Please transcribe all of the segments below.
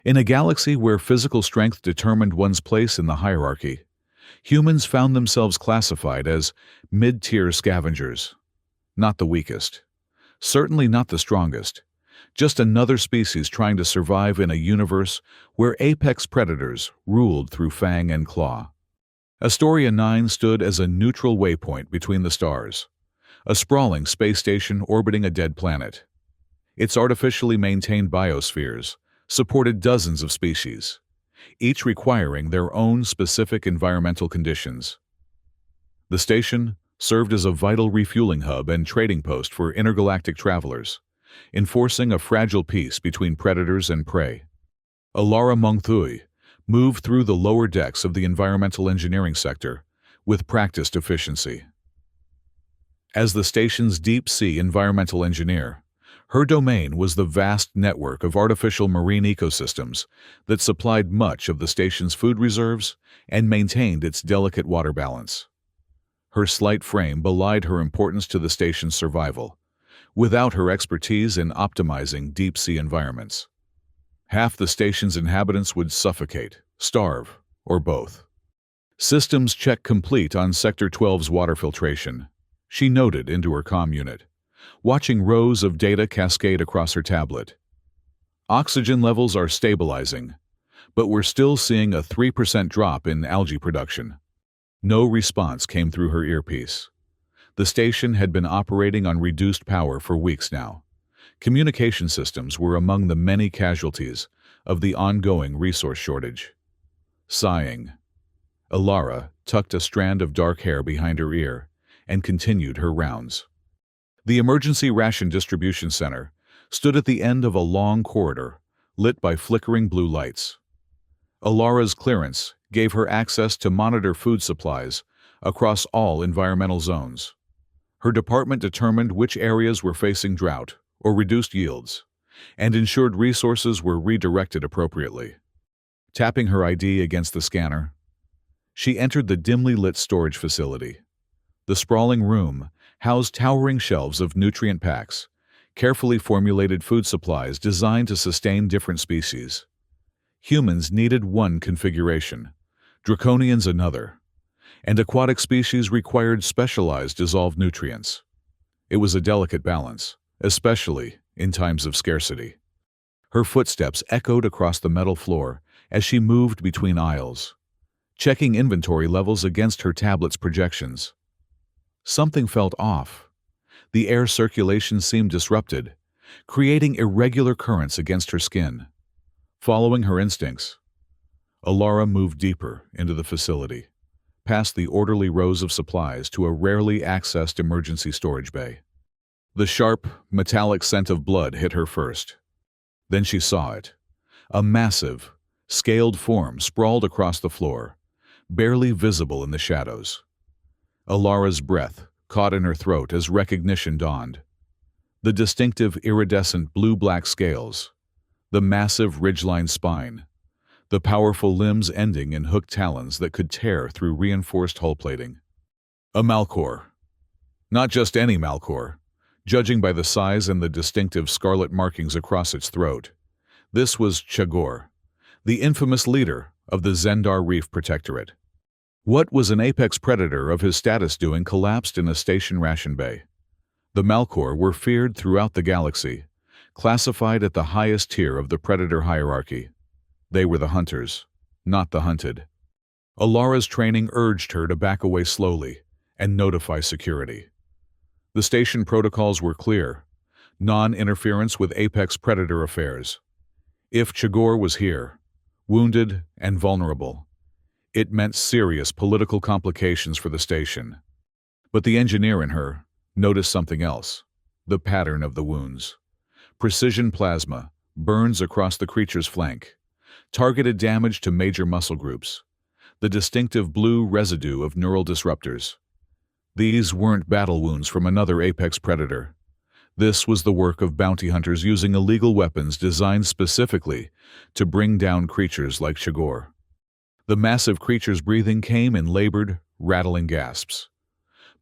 In a galaxy where physical strength determined one's place in the hierarchy, humans found themselves classified as mid-tier scavengers. Not the weakest, certainly not the strongest, just another species trying to survive in a universe where apex predators ruled through fang and claw. Astoria 9 stood as a neutral waypoint between the stars, a sprawling space station orbiting a dead planet. Its artificially maintained biospheres supported dozens of species, each requiring their own specific environmental conditions. The station served as a vital refueling hub and trading post for intergalactic travelers, enforcing a fragile peace between predators and prey. Alara Mongthui moved through the lower decks of the environmental engineering sector with practiced efficiency. As the station's deep-sea environmental engineer, her domain was the vast network of artificial marine ecosystems that supplied much of the station's food reserves and maintained its delicate water balance. Her slight frame belied her importance to the station's survival, without her expertise in optimizing deep-sea environments. Half the station's inhabitants would suffocate, starve, or both. Systems check complete on Sector 12's water filtration, she noted into her comm unit, watching rows of data cascade across her tablet. Oxygen levels are stabilizing, but we're still seeing a 3% drop in algae production. No response came through her earpiece. The station had been operating on reduced power for weeks now. Communication systems were among the many casualties of the ongoing resource shortage. Sighing, Alara tucked a strand of dark hair behind her ear and continued her rounds. The emergency ration distribution center stood at the end of a long corridor, lit by flickering blue lights. Alara's clearance gave her access to monitor food supplies across all environmental zones. Her department determined which areas were facing drought or reduced yields, and ensured resources were redirected appropriately. Tapping her ID against the scanner, she entered the dimly lit storage facility. The sprawling room housed towering shelves of nutrient packs, carefully formulated food supplies designed to sustain different species. Humans needed one configuration, draconians another, and aquatic species required specialized dissolved nutrients. It was a delicate balance, especially in times of scarcity. Her footsteps echoed across the metal floor as she moved between aisles, checking inventory levels against her tablet's projections. Something felt off. The air circulation seemed disrupted, creating irregular currents against her skin. Following her instincts, Alara moved deeper into the facility, past the orderly rows of supplies to a rarely accessed emergency storage bay. The sharp, metallic scent of blood hit her first. Then she saw it. A massive, scaled form sprawled across the floor, barely visible in the shadows. Alara's breath caught in her throat as recognition dawned. The distinctive iridescent blue-black scales, the massive ridgeline spine, the powerful limbs ending in hooked talons that could tear through reinforced hull plating. A Malcor. Not just any Malcor, judging by the size and the distinctive scarlet markings across its throat. This was Chagor, the infamous leader of the Zendar Reef Protectorate. What was an apex predator of his status doing collapsed in a station ration bay? The Malcor were feared throughout the galaxy, classified at the highest tier of the predator hierarchy. They were the hunters, not the hunted. Alara's training urged her to back away slowly and notify security. The station protocols were clear: non-interference with apex predator affairs. If Chagor was here, wounded and vulnerable, it meant serious political complications for the station. But the engineer in her noticed something else: the pattern of the wounds. Precision plasma, burns across the creature's flank, targeted damage to major muscle groups, the distinctive blue residue of neural disruptors. These weren't battle wounds from another apex predator. This was the work of bounty hunters using illegal weapons designed specifically to bring down creatures like Chagor. The massive creature's breathing came in labored, rattling gasps.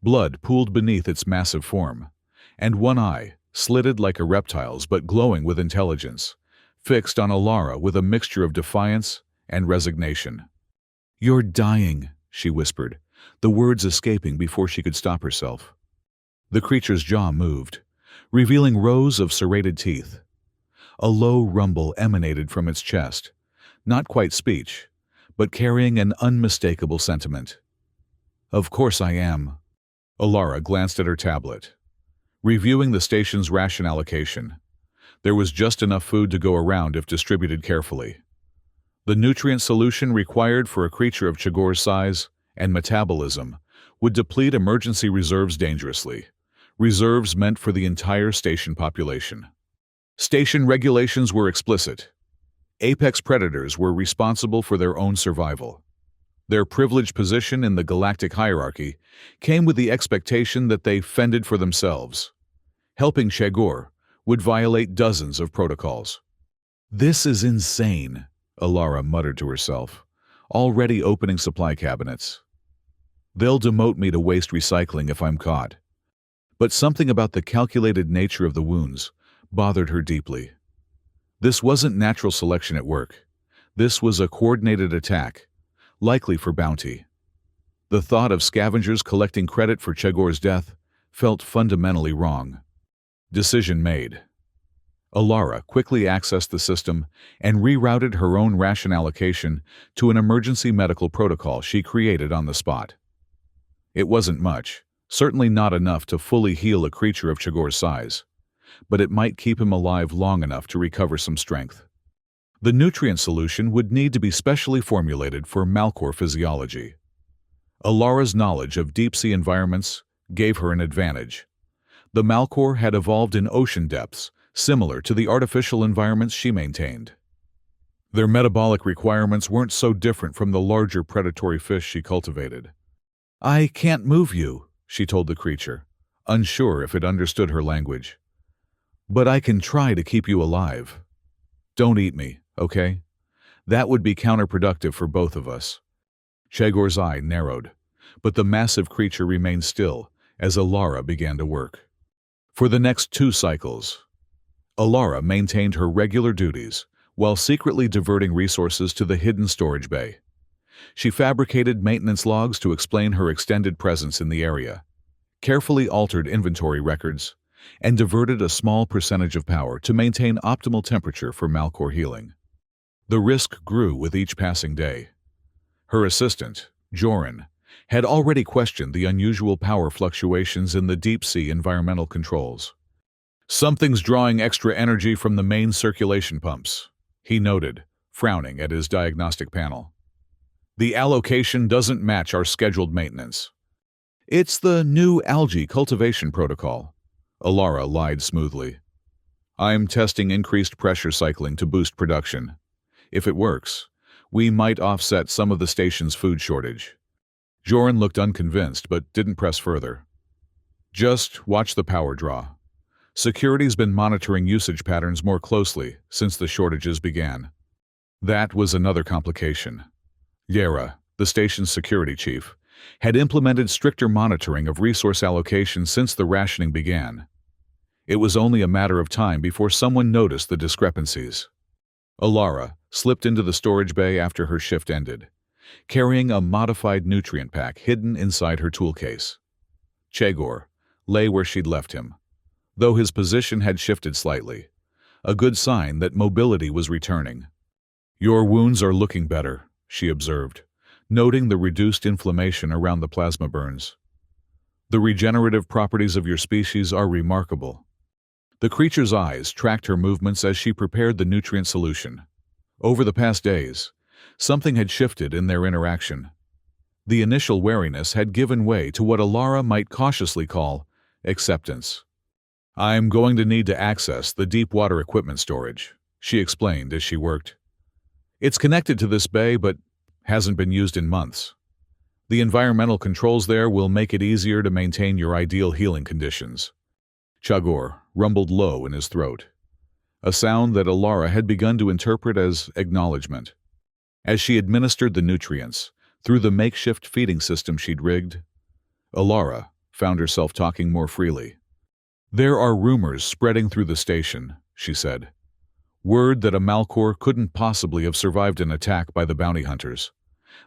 Blood pooled beneath its massive form, and one eye, slitted like a reptile's but glowing with intelligence, fixed on Alara with a mixture of defiance and resignation. "You're dying," she whispered, the words escaping before she could stop herself. The creature's jaw moved, revealing rows of serrated teeth. A low rumble emanated from its chest, not quite speech, but carrying an unmistakable sentiment. "Of course I am." Alara glanced at her tablet, reviewing the station's ration allocation. There was just enough food to go around if distributed carefully. The nutrient solution required for a creature of Chagor's size and metabolism would deplete emergency reserves dangerously, reserves meant for the entire station population. Station regulations were explicit. Apex predators were responsible for their own survival. Their privileged position in the galactic hierarchy came with the expectation that they fended for themselves. Helping Chagor would violate dozens of protocols. "This is insane," Alara muttered to herself, already opening supply cabinets. "They'll demote me to waste recycling if I'm caught." But something about the calculated nature of the wounds bothered her deeply. This wasn't natural selection at work. This was a coordinated attack, likely for bounty. The thought of scavengers collecting credit for Chagor's death felt fundamentally wrong. Decision made. Alara quickly accessed the system and rerouted her own ration allocation to an emergency medical protocol she created on the spot. It wasn't much, certainly not enough to fully heal a creature of Chagor's size, but it might keep him alive long enough to recover some strength. The nutrient solution would need to be specially formulated for Malcor physiology. Alara's knowledge of deep-sea environments gave her an advantage. The Malcor had evolved in ocean depths, similar to the artificial environments she maintained. Their metabolic requirements weren't so different from the larger predatory fish she cultivated. "I can't move you," she told the creature, unsure if it understood her language. "But I can try to keep you alive. Don't eat me, okay? That would be counterproductive for both of us." Chagor's eye narrowed, but the massive creature remained still as Alara began to work. For the next 2 cycles, Alara maintained her regular duties while secretly diverting resources to the hidden storage bay. She fabricated maintenance logs to explain her extended presence in the area, carefully altered inventory records, and diverted a small percentage of power to maintain optimal temperature for Malcor healing. The risk grew with each passing day. Her assistant, Joran, had already questioned the unusual power fluctuations in the deep-sea environmental controls. "Something's drawing extra energy from the main circulation pumps," he noted, frowning at his diagnostic panel. "The allocation doesn't match our scheduled maintenance." "It's the new algae cultivation protocol," Alara lied smoothly. "I'm testing increased pressure cycling to boost production. If it works, we might offset some of the station's food shortage." Joran looked unconvinced but didn't press further. "Just watch the power draw. Security's been monitoring usage patterns more closely since the shortages began." That was another complication. Yera, the station's security chief, had implemented stricter monitoring of resource allocation since the rationing began. It was only a matter of time before someone noticed the discrepancies. Alara slipped into the storage bay after her shift ended, carrying a modified nutrient pack hidden inside her toolcase. Chagor lay where she'd left him, though his position had shifted slightly, a good sign that mobility was returning. "Your wounds are looking better," she observed, noting the reduced inflammation around the plasma burns. "The regenerative properties of your species are remarkable." The creature's eyes tracked her movements as she prepared the nutrient solution. Over the past days, something had shifted in their interaction. The initial wariness had given way to what Alara might cautiously call acceptance. "I'm going to need to access the deep water equipment storage," she explained as she worked. "It's connected to this bay but hasn't been used in months. The environmental controls there will make it easier to maintain your ideal healing conditions." Chagor rumbled low in his throat, a sound that Alara had begun to interpret as acknowledgement. As she administered the nutrients through the makeshift feeding system she'd rigged, Alara found herself talking more freely. "There are rumors spreading through the station," she said. Word that a Malkor couldn't possibly have survived an attack by the bounty hunters.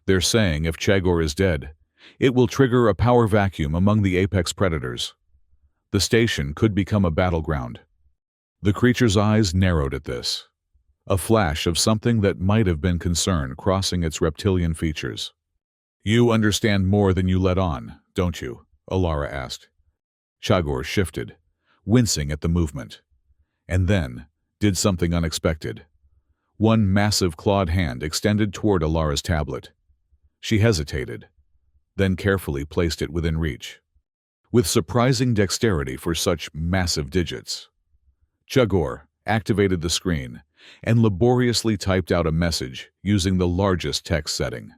They're saying if Chagor is dead, it will trigger a power vacuum among the apex predators. The station could become a battleground. The creature's eyes narrowed at this, a flash of something that might have been concern crossing its reptilian features. "You understand more than you let on, don't you?" Alara asked. Chagor shifted, wincing at the movement, and then did something unexpected. One massive clawed hand extended toward Alara's tablet. She hesitated, then carefully placed it within reach. With surprising dexterity for such massive digits, Chagor activated the screen and laboriously typed out a message using the largest text setting.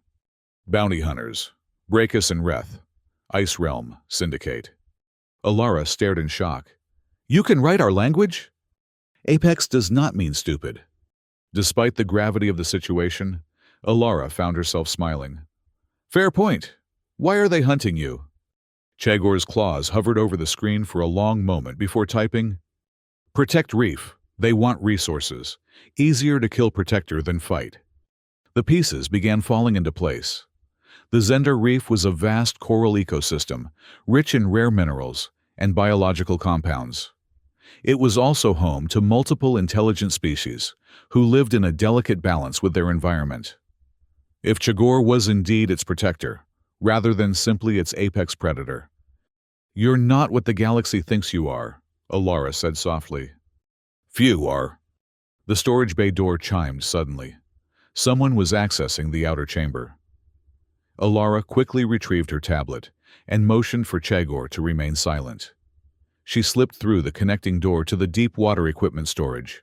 "Bounty hunters, Brakus and Reth, Ice Realm, Syndicate." Alara stared in shock. "You can write our language?" Apex does not mean stupid. Despite the gravity of the situation, Alara found herself smiling. "Fair point. Why are they hunting you?" Chagor's claws hovered over the screen for a long moment before typing, "Protect Reef. They want resources. Easier to kill Protector than fight." The pieces began falling into place. The Zender Reef was a vast coral ecosystem, rich in rare minerals and biological compounds. It was also home to multiple intelligent species who lived in a delicate balance with their environment. If Chagor was indeed its protector, rather than simply its apex predator. "You're not what the galaxy thinks you are," Alara said softly. "Few are." The storage bay door chimed suddenly. Someone was accessing the outer chamber. Alara quickly retrieved her tablet and motioned for Chagor to remain silent. She slipped through the connecting door to the deep water equipment storage,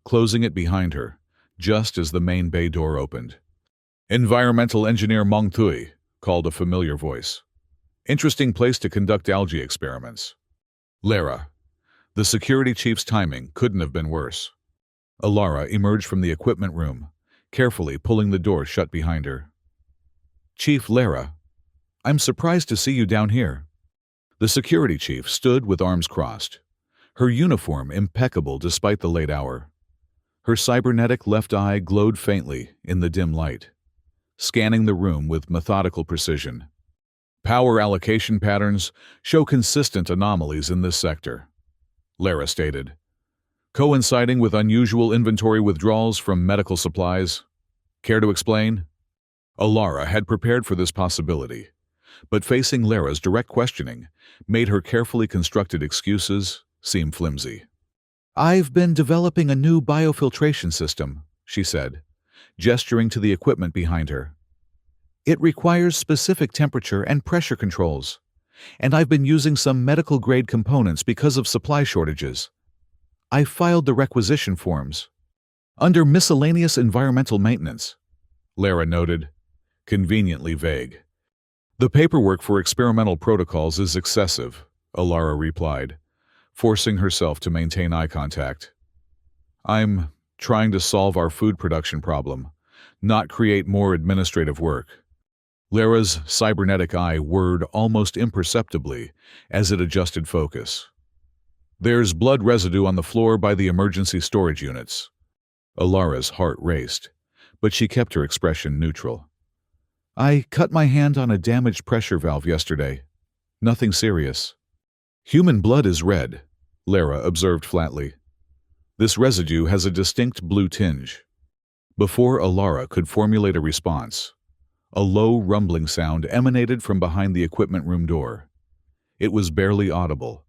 closing it behind her, just as the main bay door opened. "Environmental engineer Mong Thui," called a familiar voice. "Interesting place to conduct algae experiments." "Lara." The security chief's timing couldn't have been worse. Alara emerged from the equipment room, carefully pulling the door shut behind her. "Chief Lara, I'm surprised to see you down here." The security chief stood with arms crossed, her uniform impeccable despite the late hour. Her cybernetic left eye glowed faintly in the dim light, scanning the room with methodical precision. "Power allocation patterns show consistent anomalies in this sector," Lara stated, "coinciding with unusual inventory withdrawals from medical supplies. Care to explain?" Alara had prepared for this possibility, but facing Lara's direct questioning made her carefully constructed excuses seem flimsy. "I've been developing a new biofiltration system," she said, gesturing to the equipment behind her. "It requires specific temperature and pressure controls, and I've been using some medical-grade components because of supply shortages. I filed the requisition forms. Under miscellaneous environmental maintenance," Lara noted, conveniently vague. "The paperwork for experimental protocols is excessive," Alara replied, forcing herself to maintain eye contact. "I'm trying to solve our food production problem, not create more administrative work." Lara's cybernetic eye whirred almost imperceptibly as it adjusted focus. "There's blood residue on the floor by the emergency storage units." Alara's heart raced, but she kept her expression neutral. "I cut my hand on a damaged pressure valve yesterday. Nothing serious." "Human blood is red," Lara observed flatly. "This residue has a distinct blue tinge." Before Alara could formulate a response, a low rumbling sound emanated from behind the equipment room door. It was barely audible,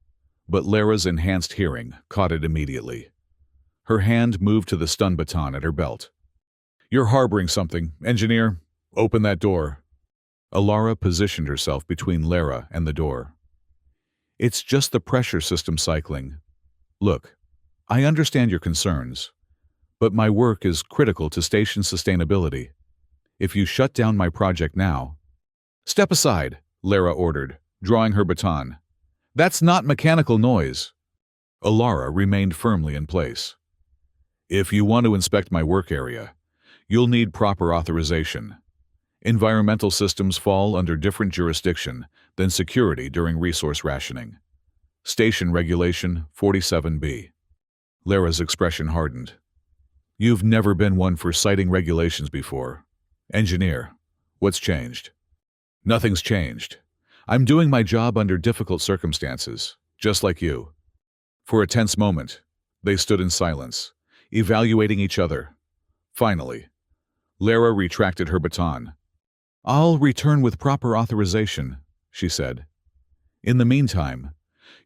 but Lara's enhanced hearing caught it immediately. Her hand moved to the stun baton at her belt. "You're harboring something, engineer. Open that door." Alara positioned herself between Lara and the door. "It's just the pressure system cycling. Look, I understand your concerns, but my work is critical to station sustainability. If you shut down my project now—" "Step aside," Lara ordered, drawing her baton. "That's not mechanical noise." Alara remained firmly in place. "If you want to inspect my work area, you'll need proper authorization. Environmental systems fall under different jurisdiction than security during resource rationing. Station Regulation 47B. Lara's expression hardened. You've never been one for citing regulations before. Engineer, what's changed? Nothing's changed. I'm doing my job under difficult circumstances, just like you. For a tense moment, they stood in silence, evaluating each other. Finally, Lara retracted her baton. I'll return with proper authorization, she said. In the meantime,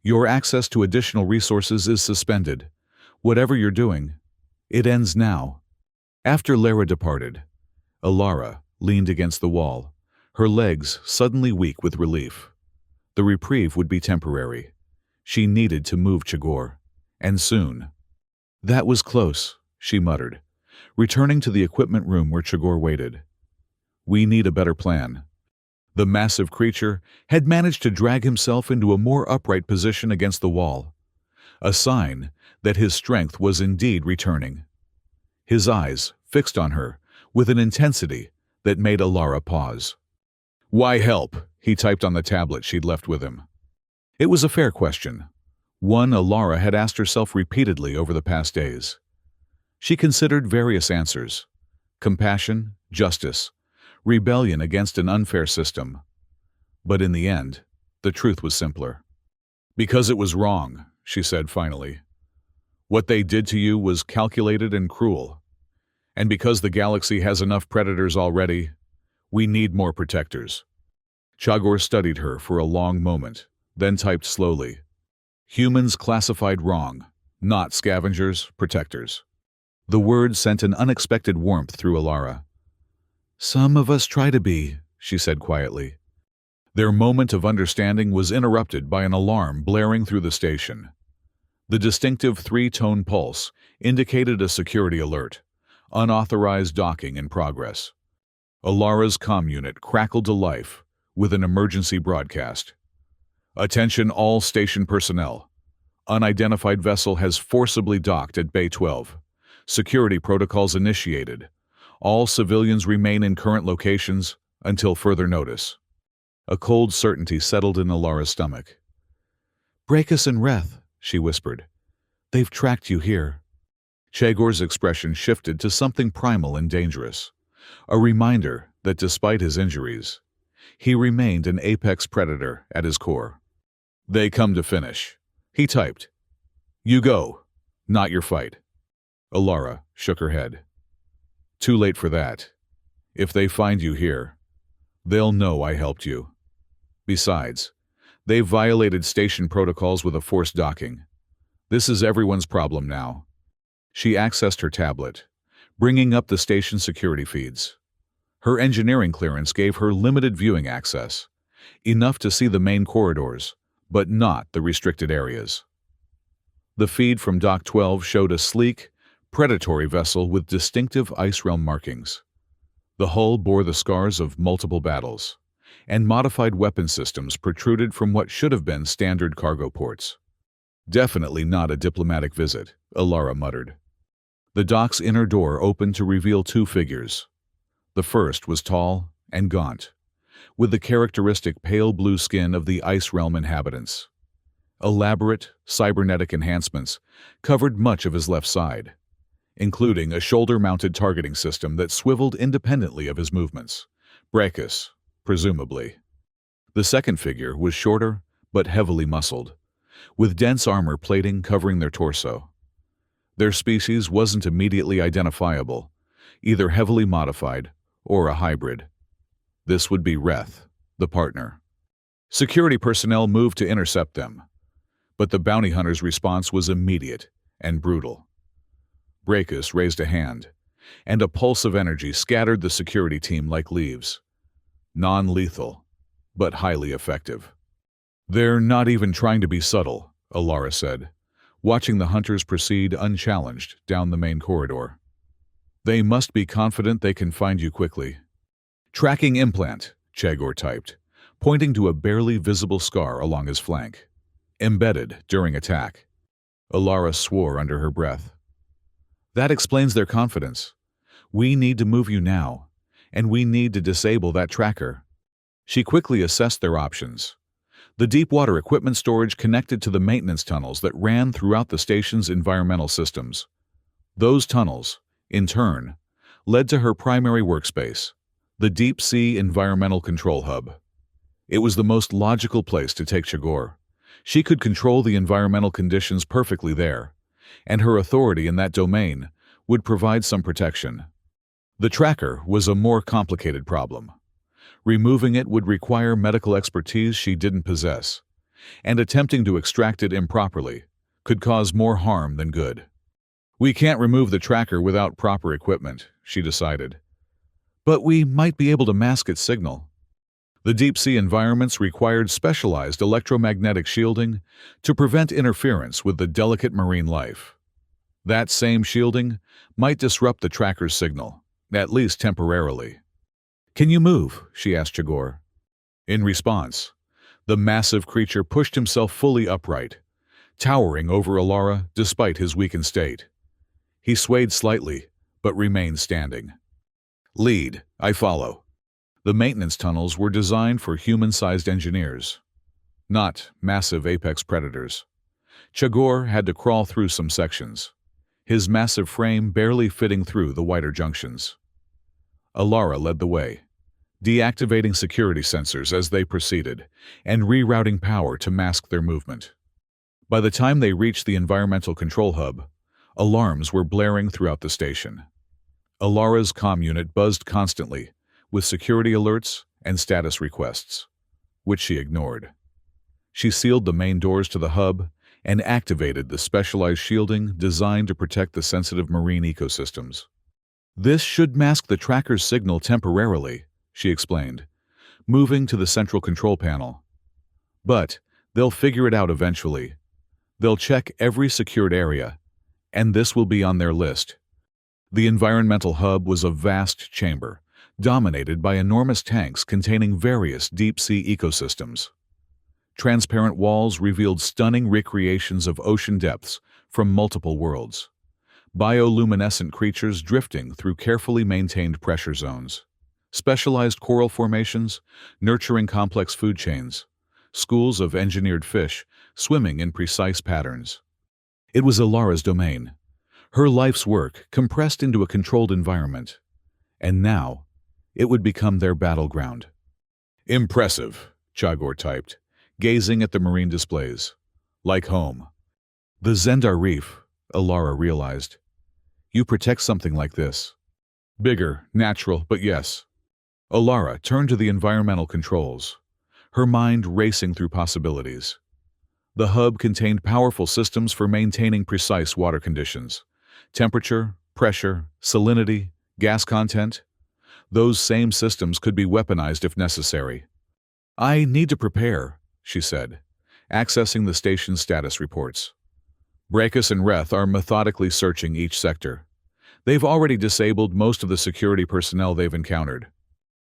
your access to additional resources is suspended. Whatever you're doing, it ends now. After Lara departed, Alara leaned against the wall, her legs suddenly weak with relief. The reprieve would be temporary. She needed to move Chagor, and soon. That was close, she muttered, returning to the equipment room where Chagor waited. We need a better plan. The massive creature had managed to drag himself into a more upright position against the wall, a sign that his strength was indeed returning. His eyes fixed on her with an intensity that made Alara pause. Why help? He typed on the tablet she'd left with him. It was a fair question, one Alara had asked herself repeatedly over the past days. She considered various answers: compassion, justice, rebellion against an unfair system. But in the end, the truth was simpler. Because it was wrong, she said finally. What they did to you was calculated and cruel. And because the galaxy has enough predators already, we need more protectors. Chagor studied her for a long moment, then typed slowly. Humans classified wrong, not scavengers, protectors. The word sent an unexpected warmth through Alara. Some of us try to be, she said quietly. Their moment of understanding was interrupted by an alarm blaring through the station. The distinctive three-tone pulse indicated a security alert, unauthorized docking in progress. Alara's comm unit crackled to life with an emergency broadcast. Attention all station personnel. Unidentified vessel has forcibly docked at Bay 12. Security protocols initiated. All civilians remain in current locations until further notice. A cold certainty settled in Alara's stomach. Brachus and Reth, she whispered. They've tracked you here. Chagor's expression shifted to something primal and dangerous, a reminder that despite his injuries, he remained an apex predator at his core. They come to finish. He typed. You go, not your fight. Alara shook her head. Too late for that. If they find you here, they'll know I helped you. Besides, they've violated station protocols with a forced docking. This is everyone's problem now. She accessed her tablet, bringing up the station security feeds. Her engineering clearance gave her limited viewing access, enough to see the main corridors, but not the restricted areas. The feed from Dock 12 showed a sleek, predatory vessel with distinctive Ice Realm markings. The hull bore the scars of multiple battles, and modified weapon systems protruded from what should have been standard cargo ports. Definitely not a diplomatic visit, Alara muttered. The dock's inner door opened to reveal two figures. The first was tall and gaunt, with the characteristic pale blue skin of the Ice Realm inhabitants. Elaborate, cybernetic enhancements covered much of his left side, including a shoulder-mounted targeting system that swiveled independently of his movements. Brachus, presumably. The second figure was shorter but heavily muscled, with dense armor plating covering their torso. Their species wasn't immediately identifiable, either heavily modified or a hybrid. This would be Reth, the partner. Security personnel moved to intercept them, but the bounty hunter's response was immediate and brutal. Brachus raised a hand, and a pulse of energy scattered the security team like leaves. Non-lethal, but highly effective. They're not even trying to be subtle, Alara said, watching the hunters proceed unchallenged down the main corridor. They must be confident they can find you quickly. Tracking implant, Chagor typed, pointing to a barely visible scar along his flank. Embedded during attack. Alara swore under her breath. That explains their confidence. We need to move you now, and we need to disable that tracker. She quickly assessed their options. The deep-water equipment storage connected to the maintenance tunnels that ran throughout the station's environmental systems. Those tunnels, in turn, led to her primary workspace, the Deep Sea Environmental Control Hub. It was the most logical place to take Chagor. She could control the environmental conditions perfectly there, and her authority in that domain would provide some protection. The tracker was a more complicated problem. Removing it would require medical expertise she didn't possess, and attempting to extract it improperly could cause more harm than good. We can't remove the tracker without proper equipment, she decided. But we might be able to mask its signal. The deep-sea environments required specialized electromagnetic shielding to prevent interference with the delicate marine life. That same shielding might disrupt the tracker's signal, at least temporarily. "Can you move?" she asked Chagor. In response, the massive creature pushed himself fully upright, towering over Alara despite his weakened state. He swayed slightly, but remained standing. "Lead, I follow." The maintenance tunnels were designed for human-sized engineers, not massive apex predators. Chagor had to crawl through some sections, his massive frame barely fitting through the wider junctions. Alara led the way, deactivating security sensors as they proceeded and rerouting power to mask their movement. By the time they reached the environmental control hub, alarms were blaring throughout the station. Alara's comm unit buzzed constantly, with security alerts and status requests, which she ignored. She sealed the main doors to the hub and activated the specialized shielding designed to protect the sensitive marine ecosystems. "This should mask the tracker's signal temporarily," she explained, moving to the central control panel. "But they'll figure it out eventually. They'll check every secured area, and this will be on their list." The environmental hub was a vast chamber, dominated by enormous tanks containing various deep-sea ecosystems. Transparent walls revealed stunning recreations of ocean depths from multiple worlds, bioluminescent creatures drifting through carefully maintained pressure zones, specialized coral formations nurturing complex food chains, schools of engineered fish swimming in precise patterns. It was Alara's domain, her life's work compressed into a controlled environment, and now it would become their battleground. "Impressive," Chagor typed, gazing at the marine displays. "Like home." "The Zendar Reef," Alara realized. "You protect something like this." "Bigger, natural, but yes." Alara turned to the environmental controls, her mind racing through possibilities. The hub contained powerful systems for maintaining precise water conditions: temperature, pressure, salinity, gas content. Those same systems could be weaponized if necessary. "I need to prepare," she said, accessing the station's status reports. Brachus and Reth are methodically searching each sector. They've already disabled most of the security personnel they've encountered.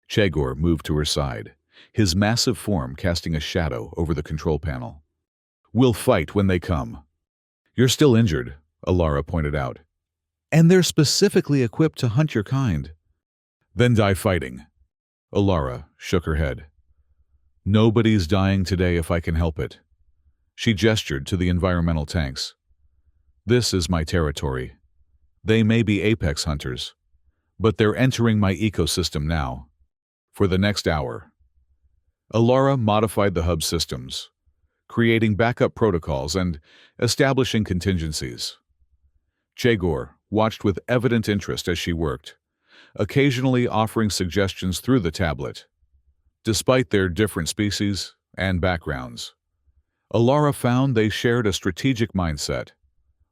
Chagor moved to her side, his massive form casting a shadow over the control panel. "We'll fight when they come." "You're still injured," Alara pointed out. "And they're specifically equipped to hunt your kind." "Then die fighting." Alara shook her head. "Nobody's dying today if I can help it." She gestured to the environmental tanks. "This is my territory. They may be apex hunters, but they're entering my ecosystem now. For the next hour." Alara modified the hub systems, creating backup protocols and establishing contingencies. Chagor watched with evident interest as she worked, occasionally offering suggestions through the tablet. Despite their different species and backgrounds, Alara found they shared a strategic mindset.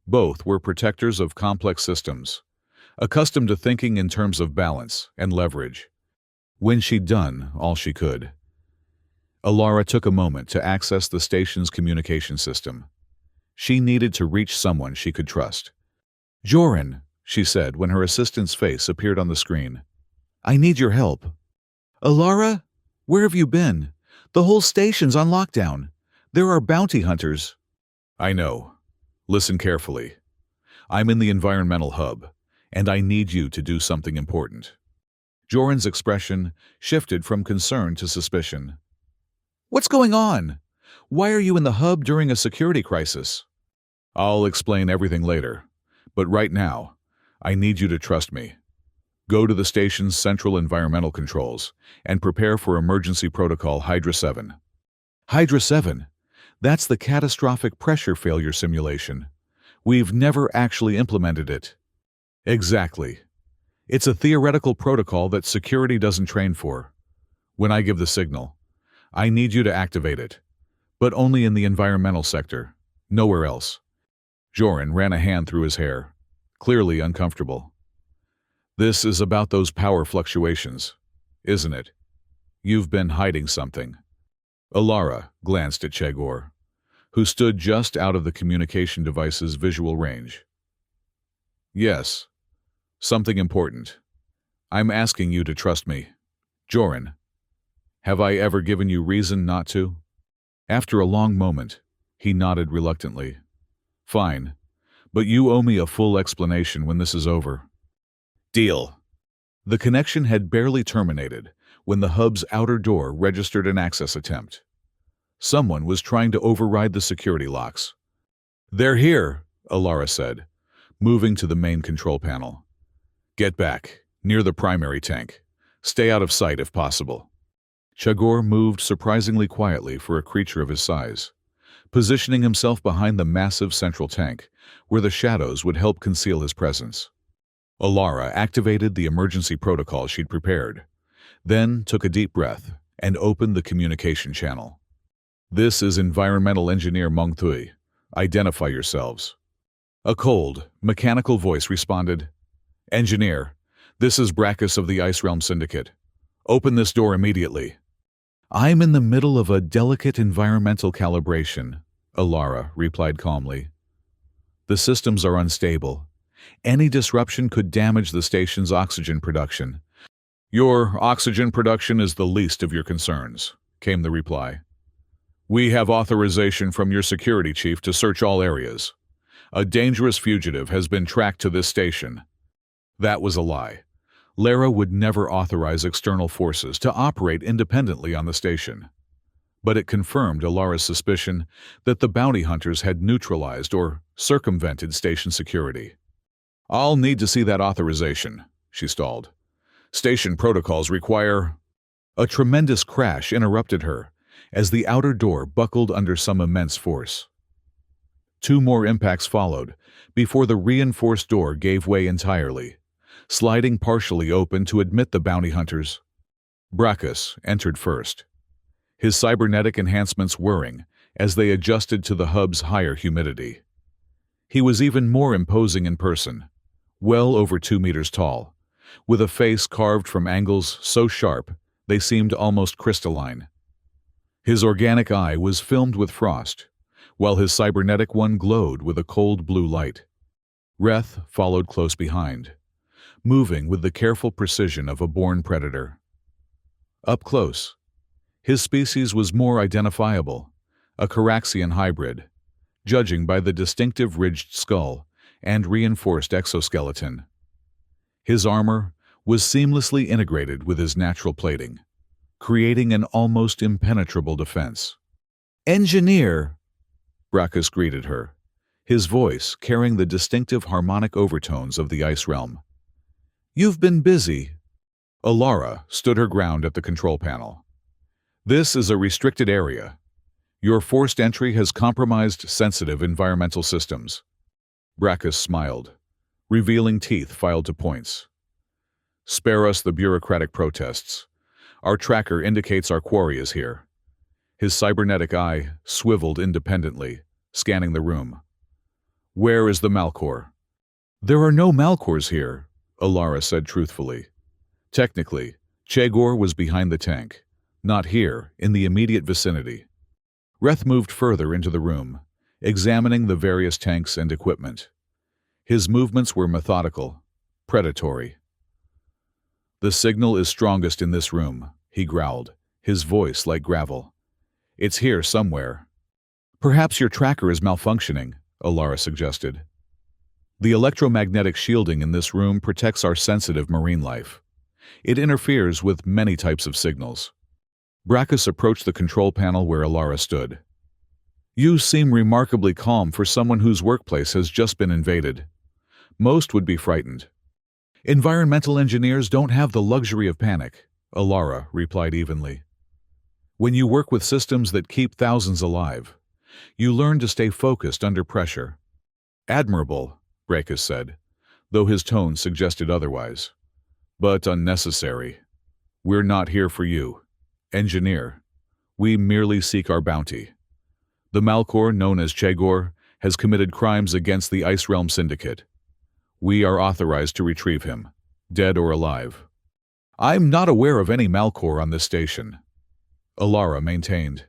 Both were protectors of complex systems, accustomed to thinking in terms of balance and leverage. When she'd done all she could, Alara took a moment to access the station's communication system. She needed to reach someone she could trust. "Joran," she said when her assistant's face appeared on the screen. "I need your help." "Alara? Where have you been? The whole station's on lockdown. There are bounty hunters." "I know. Listen carefully. I'm in the environmental hub, and I need you to do something important." Joran's expression shifted from concern to suspicion. "What's going on? Why are you in the hub during a security crisis?" "I'll explain everything later, but right now, I need you to trust me. Go to the station's central environmental controls and prepare for emergency protocol Hydra 7. Hydra 7? That's the catastrophic pressure failure simulation. We've never actually implemented it. Exactly. It's a theoretical protocol that security doesn't train for. When I give the signal, I need you to activate it, but only in the environmental sector, nowhere else. Joran ran a hand through his hair, clearly uncomfortable. This is about those power fluctuations, isn't it? You've been hiding something. Alara glanced at Chegor, who stood just out of the communication device's visual range. Yes, something important. I'm asking you to trust me. Joran, have I ever given you reason not to? After a long moment, he nodded reluctantly. Fine, but you owe me a full explanation when this is over. Deal. The connection had barely terminated when the hub's outer door registered an access attempt. Someone was trying to override the security locks. They're here, Alara said, moving to the main control panel. Get back, near the primary tank. Stay out of sight if possible. Chagor moved surprisingly quietly for a creature of his size, positioning himself behind the massive central tank, where the shadows would help conceal his presence. Alara activated the emergency protocol she'd prepared, then took a deep breath and opened the communication channel. This is Environmental Engineer Meng Thui. Identify yourselves. A cold, mechanical voice responded. Engineer, this is Brackus of the Ice Realm Syndicate. Open this door immediately. I'm in the middle of a delicate environmental calibration, Alara replied calmly. The systems are unstable. Any disruption could damage the station's oxygen production. Your oxygen production is the least of your concerns, came the reply. We have authorization from your security chief to search all areas. A dangerous fugitive has been tracked to this station. That was a lie. Lara would never authorize external forces to operate independently on the station. But it confirmed Alara's suspicion that the bounty hunters had neutralized or circumvented station security. I'll need to see that authorization, she stalled. Station protocols require... A tremendous crash interrupted her as the outer door buckled under some immense force. 2 more impacts followed before the reinforced door gave way entirely, sliding partially open to admit the bounty hunters. Brackus entered first, his cybernetic enhancements whirring as they adjusted to the hub's higher humidity. He was even more imposing in person, well over 2 meters tall, with a face carved from angles so sharp they seemed almost crystalline. His organic eye was filmed with frost, while his cybernetic one glowed with a cold blue light. Reth followed close behind, moving with the careful precision of a born predator. Up close, his species was more identifiable, a Caraxian hybrid, judging by the distinctive ridged skull and reinforced exoskeleton. His armor was seamlessly integrated with his natural plating, creating an almost impenetrable defense. Engineer, Brackus greeted her, his voice carrying the distinctive harmonic overtones of the Ice Realm. You've been busy. Alara stood her ground at the control panel. This is a restricted area. Your forced entry has compromised sensitive environmental systems. Brackus smiled, revealing teeth filed to points. Spare us the bureaucratic protests. Our tracker indicates our quarry is here. His cybernetic eye swiveled independently, scanning the room. Where is the Malcor? There are no Malcors here, Alara said truthfully. Technically, Chegor was behind the tank, not here, in the immediate vicinity. Reth moved further into the room, examining the various tanks and equipment. His movements were methodical, predatory. The signal is strongest in this room, he growled, his voice like gravel. It's here somewhere. Perhaps your tracker is malfunctioning, Alara suggested. The electromagnetic shielding in this room protects our sensitive marine life. It interferes with many types of signals. Brackus approached the control panel where Alara stood. You seem remarkably calm for someone whose workplace has just been invaded. Most would be frightened. Environmental engineers don't have the luxury of panic, Alara replied evenly. When you work with systems that keep thousands alive, you learn to stay focused under pressure. Admirable, Bracus said, though his tone suggested otherwise. But unnecessary. We're not here for you, engineer. We merely seek our bounty. The Malkor, known as Chagor, has committed crimes against the Ice Realm Syndicate. We are authorized to retrieve him, dead or alive. I'm not aware of any Malkor on this station, Alara maintained.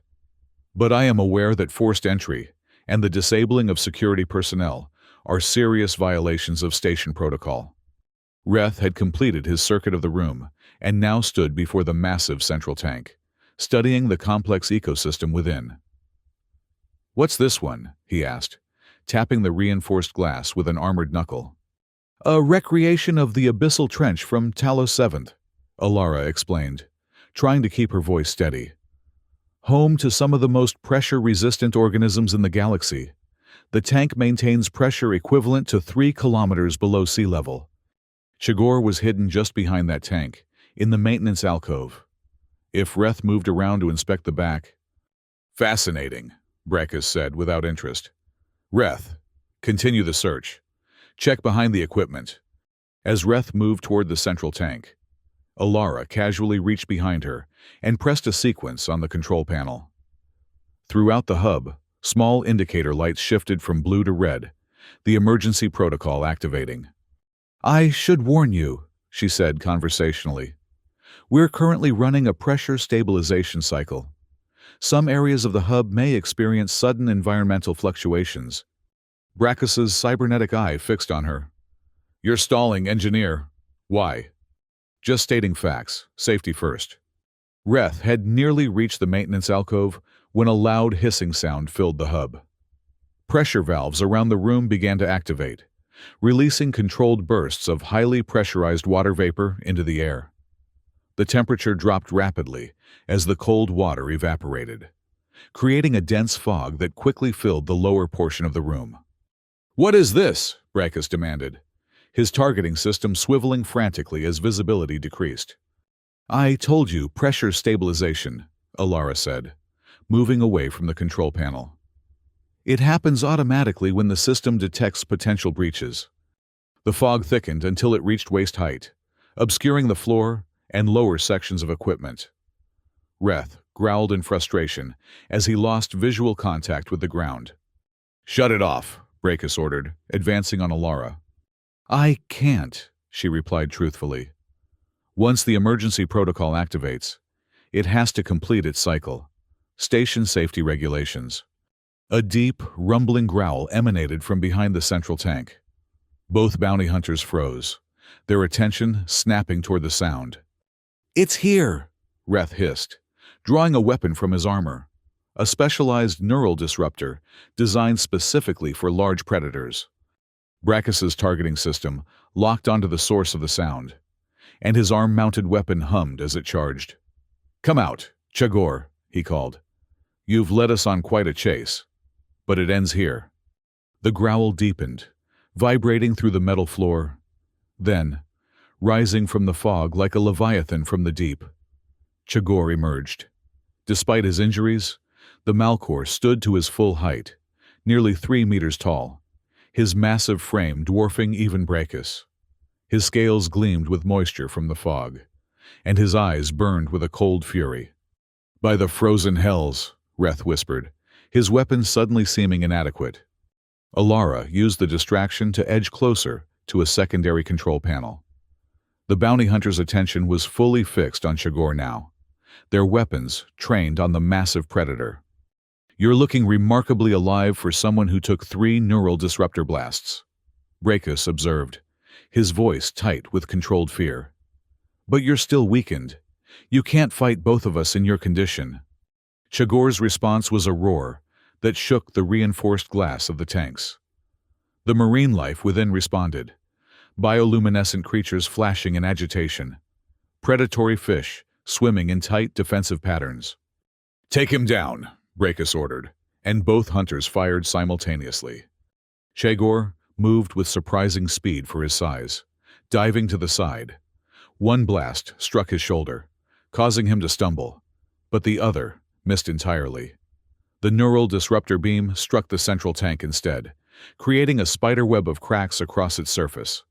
But I am aware that forced entry and the disabling of security personnel are serious violations of station protocol. Reth had completed his circuit of the room and now stood before the massive central tank, studying the complex ecosystem within. What's this one? He asked, tapping the reinforced glass with an armored knuckle. A recreation of the abyssal trench from Talos 7th, Alara explained, trying to keep her voice steady. Home to some of the most pressure-resistant organisms in the galaxy, the tank maintains pressure equivalent to 3 kilometers below sea level. Chagor was hidden just behind that tank, in the maintenance alcove. If Reth moved around to inspect the back... Fascinating, Bracus said without interest. Reth, continue the search. Check behind the equipment. As Reth moved toward the central tank, Alara casually reached behind her and pressed a sequence on the control panel. Throughout the hub, small indicator lights shifted from blue to red, the emergency protocol activating. I should warn you, she said conversationally. We're currently running a pressure stabilization cycle. Some areas of the hub may experience sudden environmental fluctuations. Brackus's cybernetic eye fixed on her. You're stalling, engineer. Why? Just stating facts, safety first. Reth had nearly reached the maintenance alcove when a loud hissing sound filled the hub. Pressure valves around the room began to activate, releasing controlled bursts of highly pressurized water vapor into the air. The temperature dropped rapidly as the cold water evaporated, creating a dense fog that quickly filled the lower portion of the room. What is this? Bracus demanded, his targeting system swiveling frantically as visibility decreased. I told you, pressure stabilization, Alara said, moving away from the control panel. It happens automatically when the system detects potential breaches. The fog thickened until it reached waist height, obscuring the floor and lower sections of equipment. Reth growled in frustration as he lost visual contact with the ground. Shut it off, Bracus ordered, advancing on Alara. I can't, she replied truthfully. Once the emergency protocol activates, it has to complete its cycle. Station safety regulations. A deep, rumbling growl emanated from behind the central tank. Both bounty hunters froze, their attention snapping toward the sound. It's here, Reth hissed, drawing a weapon from his armor, a specialized neural disruptor designed specifically for large predators. Brackus's targeting system locked onto the source of the sound, and his arm-mounted weapon hummed as it charged. Come out, Chagor, he called. You've led us on quite a chase, but it ends here. The growl deepened, vibrating through the metal floor. Then, rising from the fog like a leviathan from the deep, Chagor emerged. Despite his injuries, the Malkor stood to his full height, nearly 3 meters tall, his massive frame dwarfing even Bracus. His scales gleamed with moisture from the fog, and his eyes burned with a cold fury. By the frozen hells, Reth whispered, his weapon suddenly seeming inadequate. Alara used the distraction to edge closer to a secondary control panel. The bounty hunter's attention was fully fixed on Chagor now, their weapons trained on the massive predator. You're looking remarkably alive for someone who took 3 neural disruptor blasts, Bracus observed, his voice tight with controlled fear. But you're still weakened. You can't fight both of us in your condition. Chagor's response was a roar that shook the reinforced glass of the tanks. The marine life within responded, bioluminescent creatures flashing in agitation, predatory fish swimming in tight defensive patterns. Take him down, Bracus ordered, and both hunters fired simultaneously. Chagor, moved with surprising speed for his size, diving to the side. One blast struck his shoulder, causing him to stumble, but the other missed entirely. The neural disruptor beam struck the central tank instead, creating a spiderweb of cracks across its surface.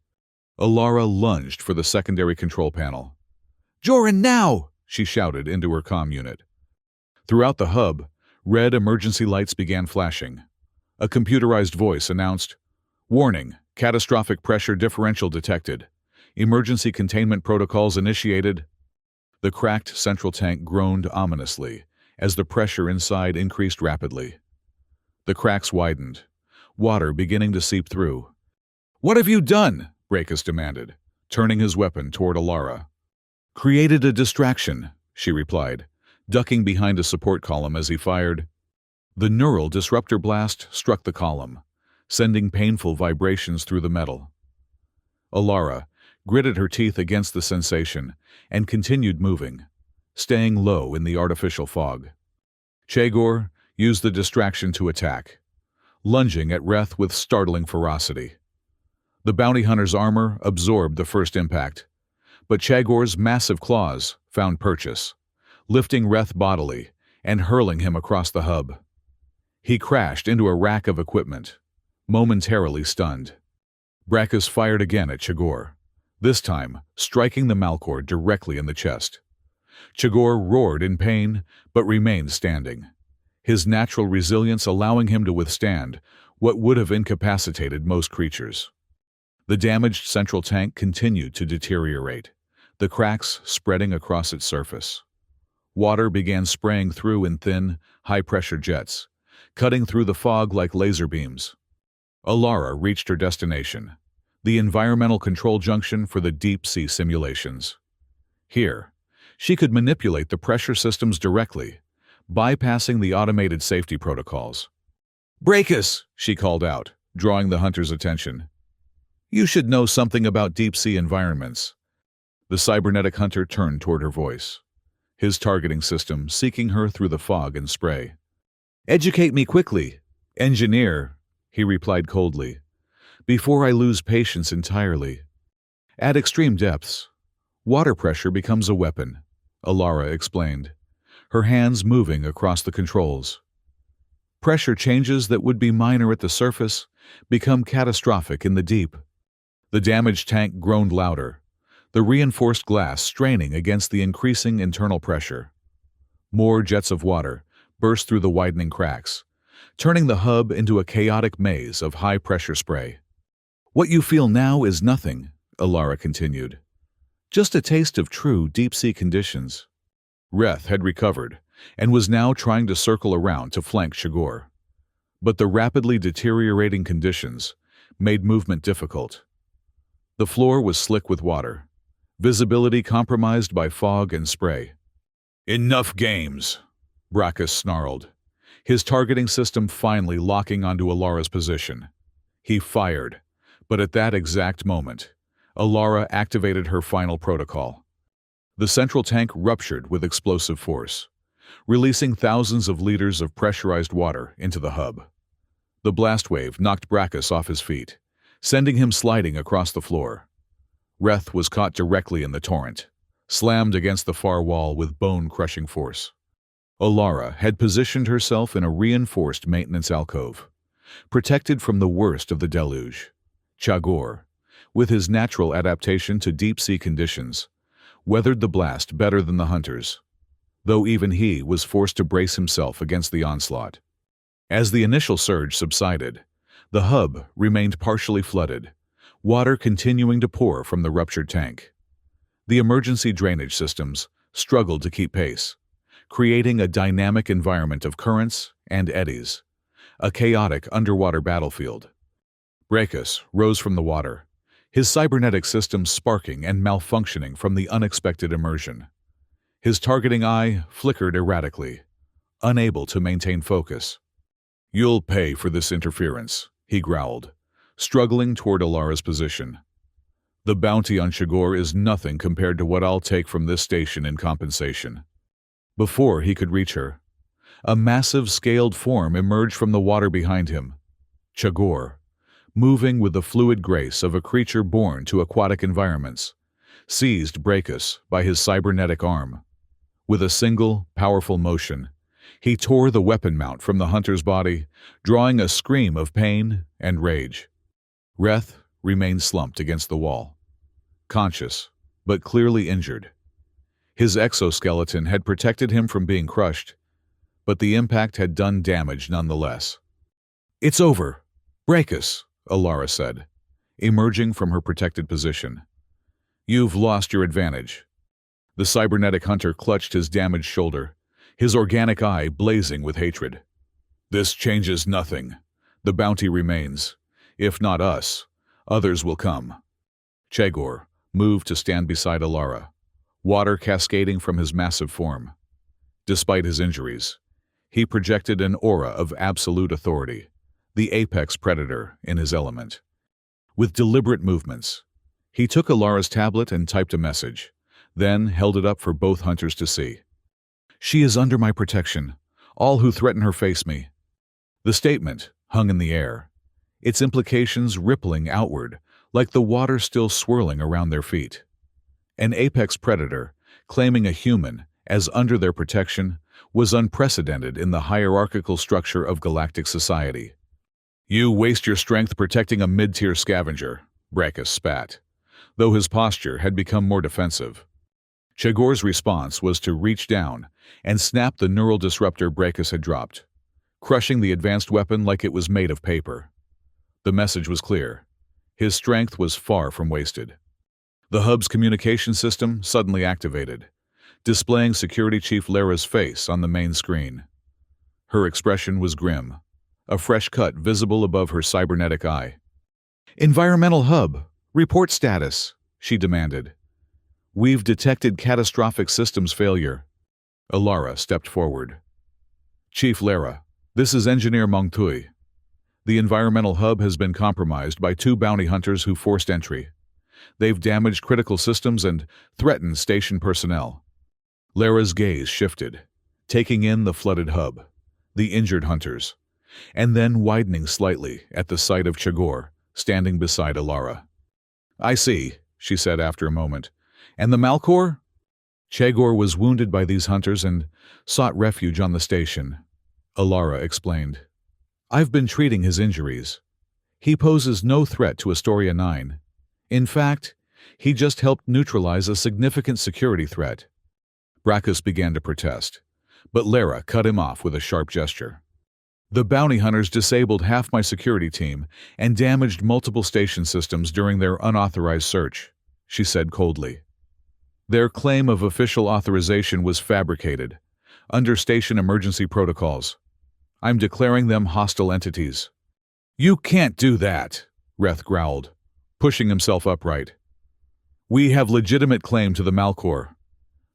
Alara lunged for the secondary control panel. "Joran, now!" she shouted into her comm unit. Throughout the hub, red emergency lights began flashing. A computerized voice announced, "Warning, catastrophic pressure differential detected. Emergency containment protocols initiated." The cracked central tank groaned ominously as the pressure inside increased rapidly. The cracks widened, water beginning to seep through. "What have you done?" Bracus demanded, turning his weapon toward Alara. "Created a distraction," she replied, ducking behind a support column as he fired. The neural disruptor blast struck the column, sending painful vibrations through the metal. Alara gritted her teeth against the sensation and continued moving, staying low in the artificial fog. Chagor used the distraction to attack, lunging at Reth with startling ferocity. The bounty hunter's armor absorbed the first impact, but Chagor's massive claws found purchase, lifting Reth bodily and hurling him across the hub. He crashed into a rack of equipment, momentarily stunned. Bracus fired again at Chagor, this time striking the Malkor directly in the chest. Chagor roared in pain, but remained standing, his natural resilience allowing him to withstand what would have incapacitated most creatures. The damaged central tank continued to deteriorate, the cracks spreading across its surface. Water began spraying through in thin, high-pressure jets, cutting through the fog like laser beams. Alara reached her destination, the environmental control junction for the deep-sea simulations. Here, she could manipulate the pressure systems directly, bypassing the automated safety protocols. "Bracus!" she called out, drawing the hunter's attention. "You should know something about deep-sea environments." The cybernetic hunter turned toward her voice, his targeting system seeking her through the fog and spray. "Educate me quickly, engineer," he replied coldly, "before I lose patience entirely." At extreme depths, water pressure becomes a weapon, Alara explained, her hands moving across the controls. Pressure changes that would be minor at the surface become catastrophic in the deep. The damaged tank groaned louder, the reinforced glass straining against the increasing internal pressure. More jets of water burst through the widening cracks, turning the hub into a chaotic maze of high-pressure spray. "What you feel now is nothing," Alara continued. "Just a taste of true deep-sea conditions." Reth had recovered and was now trying to circle around to flank Chagor. But the rapidly deteriorating conditions made movement difficult. The floor was slick with water, visibility compromised by fog and spray. "Enough games," Bracus snarled, his targeting system finally locking onto Alara's position. He fired, but at that exact moment, Alara activated her final protocol. The central tank ruptured with explosive force, releasing thousands of liters of pressurized water into the hub. The blast wave knocked Bracus off his feet, sending him sliding across the floor. Reth was caught directly in the torrent, slammed against the far wall with bone-crushing force. Alara had positioned herself in a reinforced maintenance alcove, protected from the worst of the deluge. Chagor, with his natural adaptation to deep-sea conditions, weathered the blast better than the hunters, though even he was forced to brace himself against the onslaught. As the initial surge subsided, the hub remained partially flooded, water continuing to pour from the ruptured tank. The emergency drainage systems struggled to keep pace, creating a dynamic environment of currents and eddies, a chaotic underwater battlefield. Bracus rose from the water, his cybernetic systems sparking and malfunctioning from the unexpected immersion. His targeting eye flickered erratically, unable to maintain focus. "You'll pay for this interference," he growled, struggling toward Alara's position. "The bounty on Chagor is nothing compared to what I'll take from this station in compensation." Before he could reach her, a massive scaled form emerged from the water behind him. Chagor, moving with the fluid grace of a creature born to aquatic environments, seized Brachus by his cybernetic arm. With a single, powerful motion, he tore the weapon mount from the hunter's body, drawing a scream of pain and rage. Reth remained slumped against the wall, conscious, but clearly injured. His exoskeleton had protected him from being crushed, but the impact had done damage nonetheless. "It's over, Brachus," Alara said, emerging from her protected position. "You've lost your advantage." The cybernetic hunter clutched his damaged shoulder, his organic eye blazing with hatred. "This changes nothing. The bounty remains. If not us, others will come." Chegor moved to stand beside Alara, water cascading from his massive form. Despite his injuries, he projected an aura of absolute authority, the apex predator in his element. With deliberate movements, he took Alara's tablet and typed a message, then held it up for both hunters to see. "She is under my protection. All who threaten her face me." The statement hung in the air, its implications rippling outward like the water still swirling around their feet. An apex predator, claiming a human as under their protection, was unprecedented in the hierarchical structure of galactic society. "You waste your strength protecting a mid-tier scavenger," Brachus spat, though his posture had become more defensive. Chegor's response was to reach down and snap the neural disruptor Brachus had dropped, crushing the advanced weapon like it was made of paper. The message was clear. His strength was far from wasted. The hub's communication system suddenly activated, displaying Security Chief Lara's face on the main screen. Her expression was grim, a fresh cut visible above her cybernetic eye. "Environmental hub, report status," she demanded. "We've detected catastrophic systems failure." Alara stepped forward. "Chief Lara, this is Engineer Mongtui. The environmental hub has been compromised by 2 bounty hunters who forced entry. They've damaged critical systems and threatened station personnel." Lara's gaze shifted, taking in the flooded hub, the injured hunters, and then widening slightly at the sight of Chegor standing beside Alara. "I see," she said after a moment. "And the Malcor?" "Chegor was wounded by these hunters and sought refuge on the station," Alara explained. "I've been treating his injuries. He poses no threat to Astoria 9. In fact, he just helped neutralize a significant security threat." Brachus began to protest, but Lara cut him off with a sharp gesture. "The bounty hunters disabled half my security team and damaged multiple station systems during their unauthorized search," she said coldly. "Their claim of official authorization was fabricated, under station emergency protocols. I'm declaring them hostile entities." "You can't do that," Reth growled, pushing himself upright. "We have legitimate claim to the Malcor.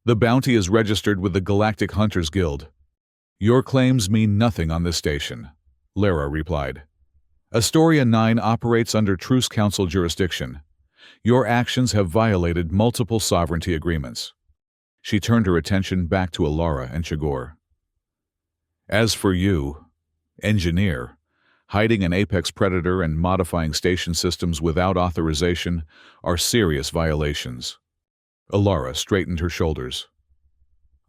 The bounty is registered with the Galactic Hunters Guild." "Your claims mean nothing on this station," Lara replied. "Astoria 9 operates under Truce Council jurisdiction. Your actions have violated multiple sovereignty agreements." She turned her attention back to Alara and Chegor. "As for you, Engineer, hiding an apex predator and modifying station systems without authorization are serious violations." Alara straightened her shoulders.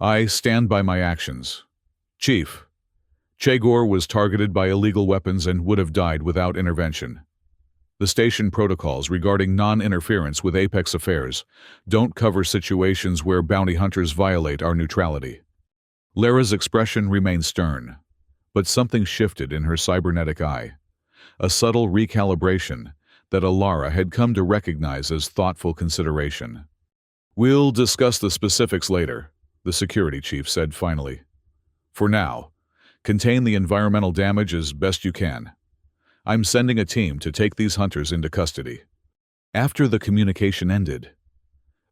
"I stand by my actions. Chief, Chegor was targeted by illegal weapons and would have died without intervention. The station protocols regarding non-interference with Apex affairs don't cover situations where bounty hunters violate our neutrality." Lara's expression remained stern, but something shifted in her cybernetic eye, a subtle recalibration that Alara had come to recognize as thoughtful consideration. "We'll discuss the specifics later," the security chief said finally. "For now, contain the environmental damage as best you can. I'm sending a team to take these hunters into custody." After the communication ended,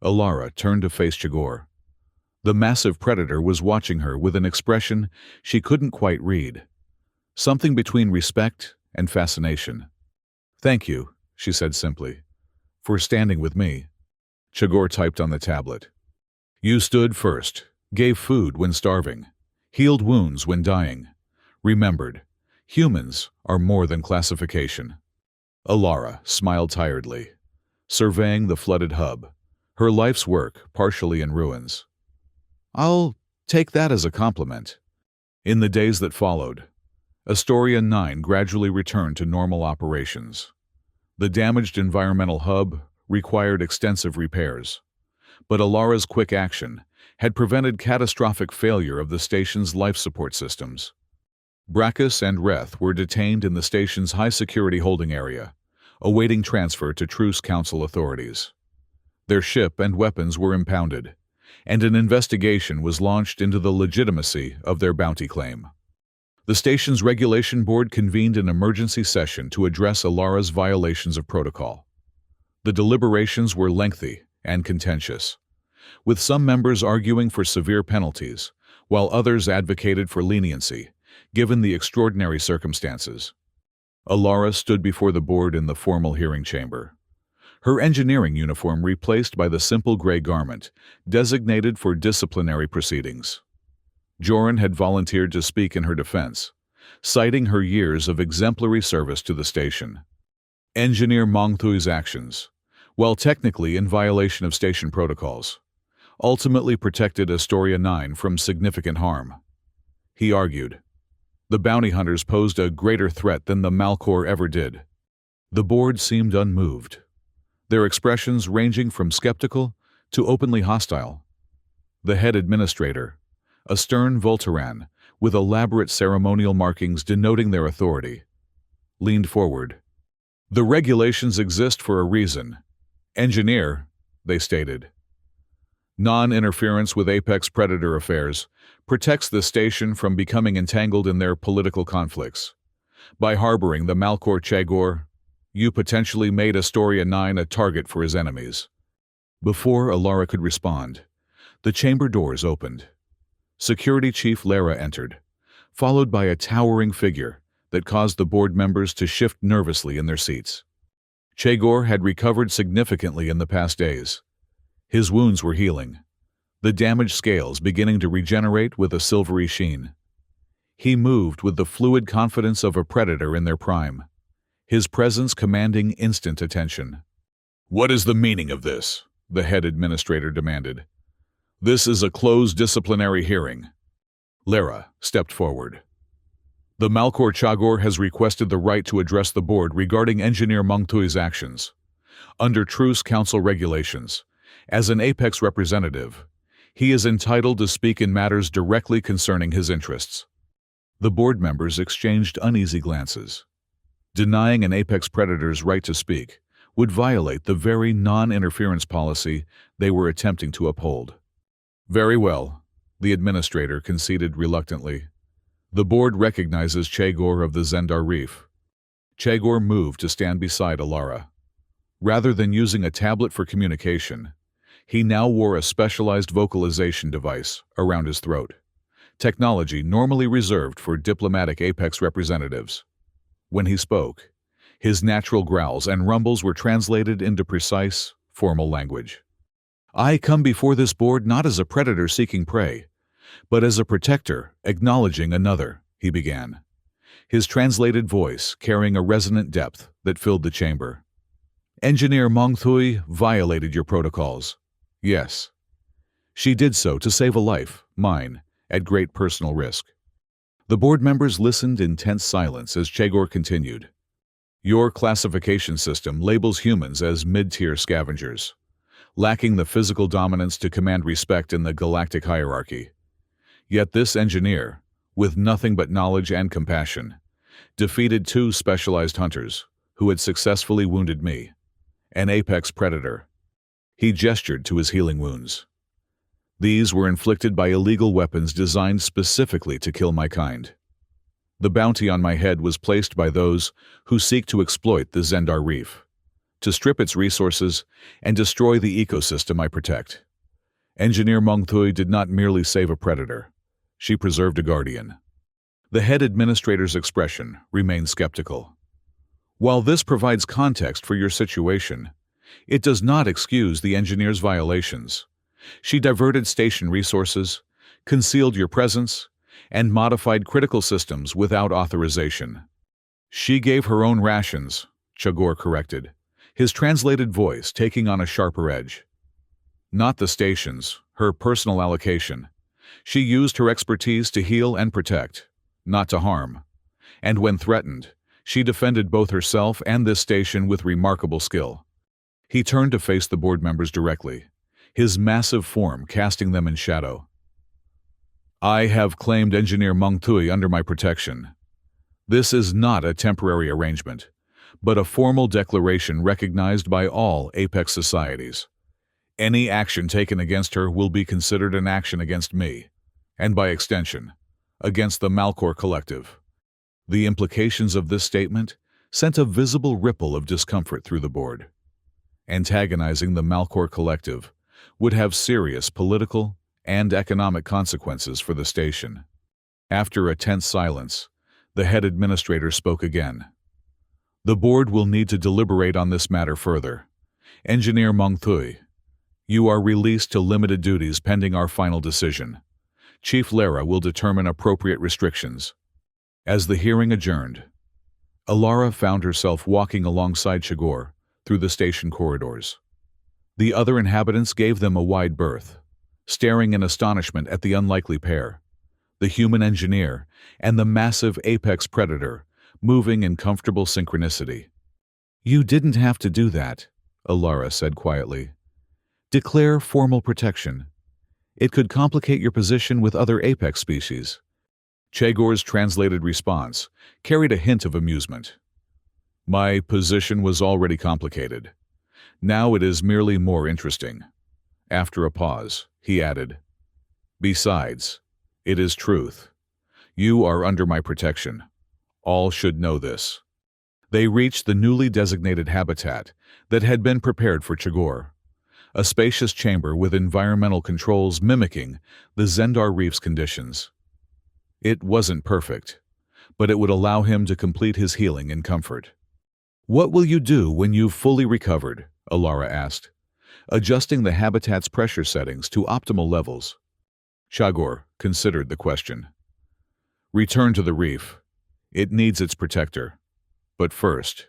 Alara turned to face Chegor. The massive predator was watching her with an expression she couldn't quite read, something between respect and fascination. "Thank you," she said simply, "for standing with me." Chegor typed on the tablet. "You stood first, gave food when starving, healed wounds when dying, remembered, humans are more than classification." Alara smiled tiredly, surveying the flooded hub, her life's work partially in ruins. I'll take that as a compliment. In the days that followed, Astoria 9 gradually returned to normal operations. The damaged environmental hub required extensive repairs, but Alara's quick action had prevented catastrophic failure of the station's life support systems. Brackus and Reth were detained in the station's high-security holding area, awaiting transfer to Truce Council authorities. Their ship and weapons were impounded, and an investigation was launched into the legitimacy of their bounty claim. The station's regulation board convened an emergency session to address Alara's violations of protocol. The deliberations were lengthy and contentious, with some members arguing for severe penalties, while others advocated for leniency, given the extraordinary circumstances. Alara stood before the board in the formal hearing chamber, her engineering uniform replaced by the simple gray garment designated for disciplinary proceedings. Joran had volunteered to speak in her defense, citing her years of exemplary service to the station. Engineer Mongthui's actions, while technically in violation of station protocols, ultimately protected Astoria 9 from significant harm. He argued, the bounty hunters posed a greater threat than the Malcor ever did. The board seemed unmoved, their expressions ranging from skeptical to openly hostile. The head administrator, a stern Volteran with elaborate ceremonial markings denoting their authority, leaned forward. The regulations exist for a reason. Engineer, they stated. Non-interference with apex predator affairs protects the station from becoming entangled in their political conflicts. By harboring the Malcor Chagor, you potentially made Astoria 9 a target for his enemies. Before Alara could respond, the chamber doors opened. Security Chief Lara entered, followed by a towering figure that caused the board members to shift nervously in their seats. Chagor had recovered significantly in the past days. His wounds were healing, the damaged scales beginning to regenerate with a silvery sheen. He moved with the fluid confidence of a predator in their prime, his presence commanding instant attention. "What is the meaning of this?" the head administrator demanded. "This is a closed disciplinary hearing." Lara stepped forward. "The Malcor Chagor has requested the right to address the board regarding Engineer Mongthui's actions. Under Truce Council regulations, as an Apex representative, he is entitled to speak in matters directly concerning his interests." The board members exchanged uneasy glances. Denying an Apex predator's right to speak would violate the very non-interference policy they were attempting to uphold. "Very well," the administrator conceded reluctantly. "The board recognizes Chagor of the Zendar Reef." Chagor moved to stand beside Alara. Rather than using a tablet for communication, he now wore a specialized vocalization device around his throat, technology normally reserved for diplomatic Apex representatives. When he spoke, his natural growls and rumbles were translated into precise, formal language. "I come before this board not as a predator seeking prey, but as a protector acknowledging another," he began, his translated voice carrying a resonant depth that filled the chamber. "Engineer Mongthui violated your protocols. Yes. She did so to save a life, mine, at great personal risk." The board members listened in tense silence as Chagor continued. "Your classification system labels humans as mid-tier scavengers, lacking the physical dominance to command respect in the galactic hierarchy. Yet this engineer, with nothing but knowledge and compassion, defeated 2 specialized hunters who had successfully wounded me, an apex predator." He gestured to his healing wounds. "These were inflicted by illegal weapons designed specifically to kill my kind. The bounty on my head was placed by those who seek to exploit the Zendar Reef, to strip its resources and destroy the ecosystem I protect. Engineer Mongthui did not merely save a predator, she preserved a guardian." The head administrator's expression remained skeptical. "While this provides context for your situation, it does not excuse the engineer's violations. She diverted station resources, concealed your presence, and modified critical systems without authorization. She gave her own rations, Chagor corrected, his translated voice taking on a sharper edge. Not the station's, her personal allocation. She used her expertise to heal and protect, not to harm. And when threatened, she defended both herself and this station with remarkable skill. He turned to face the board members directly, his massive form casting them in shadow. I have claimed Engineer Meng Tui under my protection. This is not a temporary arrangement, but a formal declaration recognized by all Apex societies. Any action taken against her will be considered an action against me, and by extension, against the Malcor Collective. The implications of this statement sent a visible ripple of discomfort through the board. Antagonizing the Malcor Collective would have serious political and economic consequences for the station. After a tense silence, the head administrator spoke again. The board will need to deliberate on this matter further. Engineer Meng Tui, you are released to limited duties pending our final decision. Chief Lara will determine appropriate restrictions. As the hearing adjourned, Alara found herself walking alongside Chagor through the station corridors. The other inhabitants gave them a wide berth, staring in astonishment at the unlikely pair, the human engineer and the massive apex predator, moving in comfortable synchronicity. You didn't have to do that, Alara said quietly. Declare formal protection. It could complicate your position with other apex species. Chagor's translated response carried a hint of amusement. My position was already complicated. Now it is merely more interesting. After a pause, he added, Besides, it is truth. You are under my protection. All should know this. They reached the newly designated habitat that had been prepared for Chagor, a spacious chamber with environmental controls mimicking the Zendar Reef's conditions. It wasn't perfect, but it would allow him to complete his healing in comfort. What will you do when you've fully recovered? Alara asked, adjusting the habitat's pressure settings to optimal levels. Chagor considered the question. Return to the reef. It needs its protector. But first,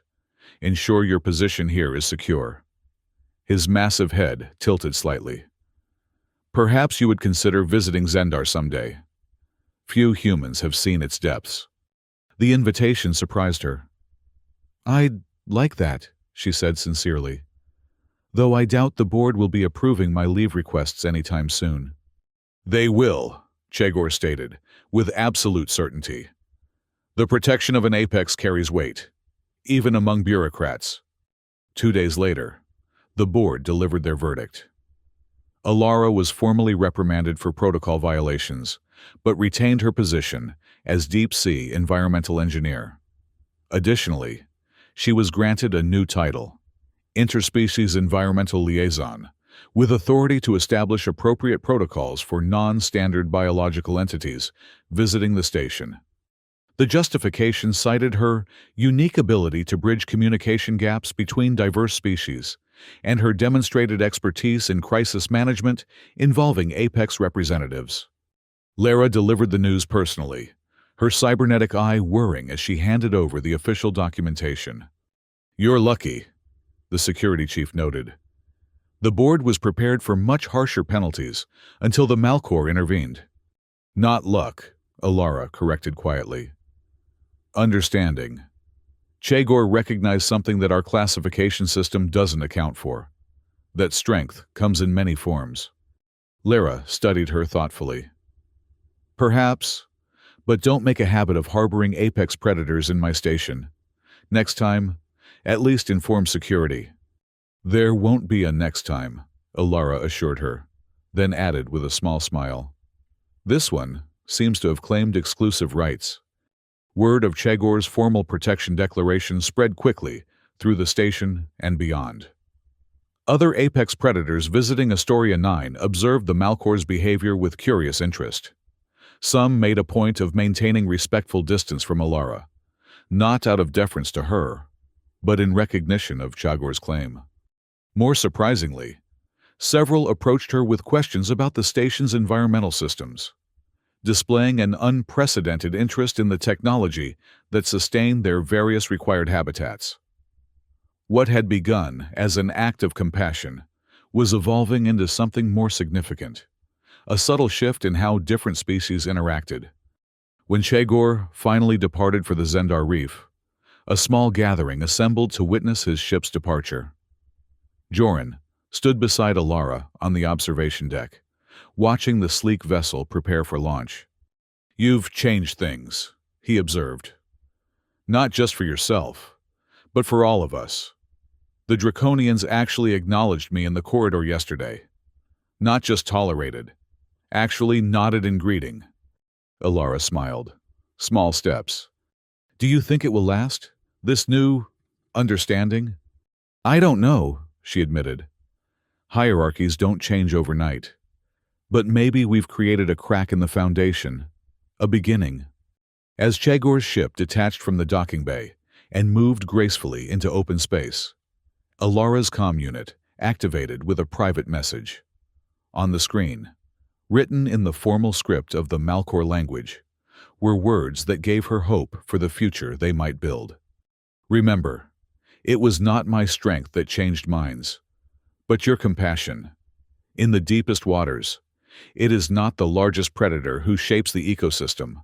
ensure your position here is secure. His massive head tilted slightly. Perhaps you would consider visiting Zendar someday. Few humans have seen its depths. The invitation surprised her. I'd like that, she said sincerely, though I doubt the board will be approving my leave requests anytime soon. They will, Chagor stated, with absolute certainty. The protection of an apex carries weight, even among bureaucrats. 2 days later, the board delivered their verdict. Alara was formally reprimanded for protocol violations, but retained her position as deep-sea environmental engineer. Additionally, she was granted a new title, Interspecies Environmental Liaison, with authority to establish appropriate protocols for non-standard biological entities visiting the station. The justification cited her unique ability to bridge communication gaps between diverse species and her demonstrated expertise in crisis management involving apex representatives. Lara delivered the news personally, her cybernetic eye whirring as she handed over the official documentation. You're lucky, the security chief noted. The board was prepared for much harsher penalties until the Malcor intervened. Not luck, Alara corrected quietly. Understanding. Chagor recognized something that our classification system doesn't account for. That strength comes in many forms. Lara studied her thoughtfully. Perhaps, but don't make a habit of harboring apex predators in my station. Next time, at least inform security. There won't be a next time, Alara assured her, then added with a small smile. This one seems to have claimed exclusive rights. Word of Chagor's formal protection declaration spread quickly through the station and beyond. Other apex predators visiting Astoria 9 observed the Malcor's behavior with curious interest. Some made a point of maintaining respectful distance from Alara, not out of deference to her, but in recognition of Chagor's claim. More surprisingly, several approached her with questions about the station's environmental systems, displaying an unprecedented interest in the technology that sustained their various required habitats. What had begun as an act of compassion was evolving into something more significant, a subtle shift in how different species interacted. When Chagor finally departed for the Zendar Reef, a small gathering assembled to witness his ship's departure. Joran stood beside Alara on the observation deck, watching the sleek vessel prepare for launch. "You've changed things," he observed. "Not just for yourself, but for all of us. The Draconians actually acknowledged me in the corridor yesterday. Not just tolerated, actually nodded in greeting." Alara smiled. "Small steps. Do you think it will last? This new understanding?" "I don't know," she admitted. "Hierarchies don't change overnight. But maybe we've created a crack in the foundation. A beginning." As Chagor's ship detached from the docking bay and moved gracefully into open space, Alara's comm unit activated with a private message. On the screen, written in the formal script of the Malcor language, were words that gave her hope for the future they might build. "Remember, it was not my strength that changed minds, but your compassion. In the deepest waters, it is not the largest predator who shapes the ecosystem,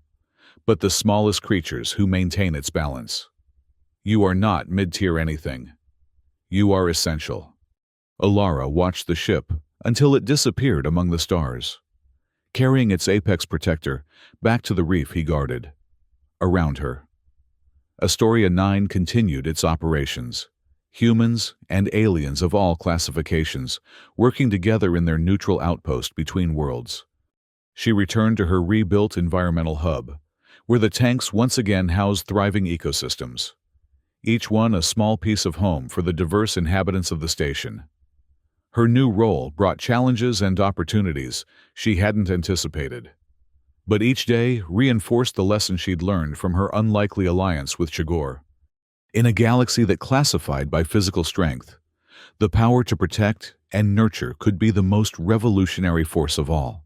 but the smallest creatures who maintain its balance. You are not mid-tier anything. You are essential." Alara watched the ship until it disappeared among the stars, carrying its apex protector back to the reef he guarded. Around her, Astoria 9 continued its operations, humans and aliens of all classifications working together in their neutral outpost between worlds. She returned to her rebuilt environmental hub, where the tanks once again housed thriving ecosystems, each one a small piece of home for the diverse inhabitants of the station. Her new role brought challenges and opportunities she hadn't anticipated, but each day reinforced the lesson she'd learned from her unlikely alliance with Chagor. In a galaxy that classified by physical strength, the power to protect and nurture could be the most revolutionary force of all.